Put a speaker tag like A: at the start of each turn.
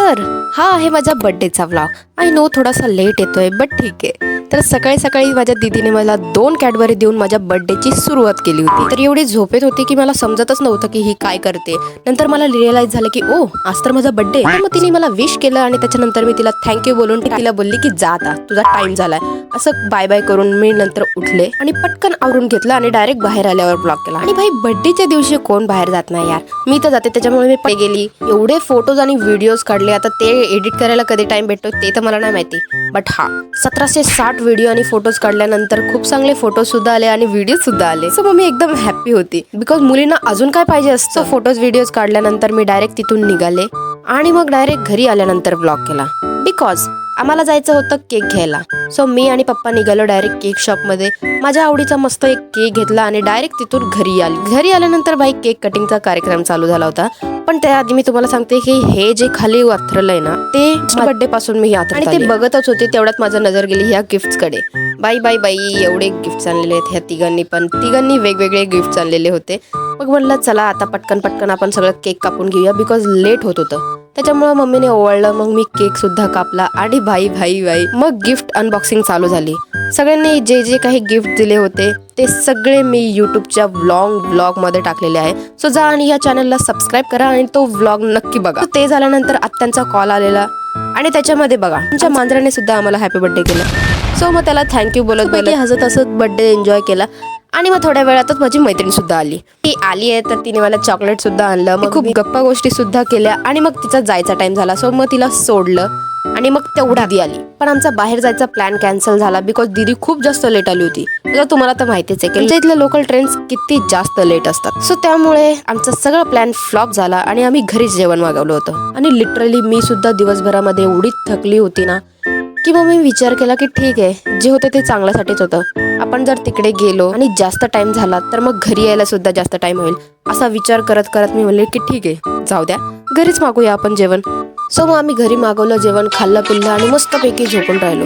A: तर हा आहे माझा बर्थडेचा व्लॉग. आय नो थोडासा लेट येतोय बट ठीक आहे. तर सकाळी सकाळी माझ्या दीदीने मला 2 कॅडबरी देऊन माझ्या बर्थडेची सुरुवात केली होती. तर एवढी झोपेत होती की मला समजतच नव्हतं की ही काय करते. नंतर मला रिअलाइज झालं की ओ आज तर माझा बर्थडे. मग तिने मला विश केलं आणि त्याच्यानंतर मी तिला थँक्यू बोलून तिला बोलली की जा आता तुझा टाइम झालाय. असं बाय बाय करून मी नंतर उठले आणि पटकन आवरून घेतलं आणि डायरेक्ट बाहेर आल्यावर ब्लॉग केला. आणि भाई बर्थडेच्या दिवशी कोण बाहेर जात नाही यार. मी तर जाते त्याच्यामुळे मी पहिले गेली. एवढे फोटोज आणि व्हिडिओज काढले. आता ते एडिट करायला कधी टाइम भेटतो ते तर मला नाही माहिती. बट हा 1760 व्हिडिओ आणि फोटोज काढल्यानंतर खूप चांगले फोटो सुद्धा आले आणि व्हिडिओ सुद्धा आले. सो मग मी एकदम हॅप्पी होती बिकॉज मुलींना अजून काय पाहिजे असतं. फोटोज व्हिडिओज काढल्यानंतर मी डायरेक्ट तिथून निघाले आणि मग डायरेक्ट घरी आल्यानंतर ब्लॉग केला बिकॉज आम्हाला जायचं होतं केक घ्यायला. सो मी आणि पप्पा निघालो डायरेक्ट केक शॉप मध्ये. माझ्या आवडीचा मस्त एक केक घेतला आणि डायरेक्ट तिथून घरी आली. घरी आल्यानंतर भाई केक कटिंगचा कार्यक्रम चालू झाला होता. पण त्याआधी मी तुम्हाला सांगते की हे जे खाली वाथरलंय ना ते बर्थडे पासून मी यात्रा आणि ते बघतच होते. तेवढ्यात माझा नजर गेली ह्या गिफ्ट्स कडे. बाई बाई बाई एवढे गिफ्ट्स आणलेले आहेत ह्या तिघांनी वेगवेगळे गिफ्ट्स आणलेले होते. मग म्हणलं चला आता पटकन आपण सगळं केक कापून घेऊया बिकॉज लेट होत होतं. त्याच्यामुळे मम्मीने ओवाळलं. मग मी केक सुद्धा कापला आणि भाई मग गिफ्ट अनबॉक्सिंग चालू झाली. सगळ्यांनी जे जे काही गिफ्ट दिले होते ते सगळे मी युट्यूबच्या व्लॉग मध्ये टाकलेले आहे. सो जा आणि या चॅनलला सबस्क्राईब करा आणि तो व्लॉग नक्की बघा. ते झाल्यानंतर आत्यांचा कॉल आलेला आणि त्याच्यामध्ये बघा आमच्या मांजराने सुद्धा आम्हाला हॅपी बर्थडे केला. सो मग त्याला थँक्यू बोलत हसत हसत बर्थडे एन्जॉय केला. आणि मग थोड्या वेळातच माझी मैत्रीण सुद्धा आली. ती आली आहे तर तिने मला चॉकलेट सुद्धा आणलं. मग खूप गप्पा गोष्टी सुद्धा केल्या आणि मग तिचा जायचा टाइम झाला. सो मग तिला सोडलं आणि मग तेवढा दी आली. पण आमचा बाहेर जायचा प्लॅन कॅन्सल झाला बिकॉज दीदी खूप जास्त लेट आली होती. तुम्हाला तर माहितीच आहे की इथले लोकल ट्रेन्स किती जास्त लेट असतात. सो त्यामुळे आमचा सगळा प्लॅन फ्लॉप झाला आणि आम्ही घरीच जेवण मागवलं होतं. आणि लिटरली मी सुद्धा दिवसभरामध्ये एवढी थकली होती ना की मग मी विचार केला की ठीक आहे जे होतं ते चांगल्यासाठीच होतं. आपण जर तिकडे गेलो आणि जास्त टाइम झाला तर मग घरी यायला सुद्धा जास्त टाइम होईल. असा विचार करत मी म्हणले की ठीक आहे जाऊ द्या घरीच मागूया आपण जेवण. सो मग आम्ही घरी मागवलं जेवण, खाल्लं पिल्लं आणि मस्तपैकी झोपून राहिलो.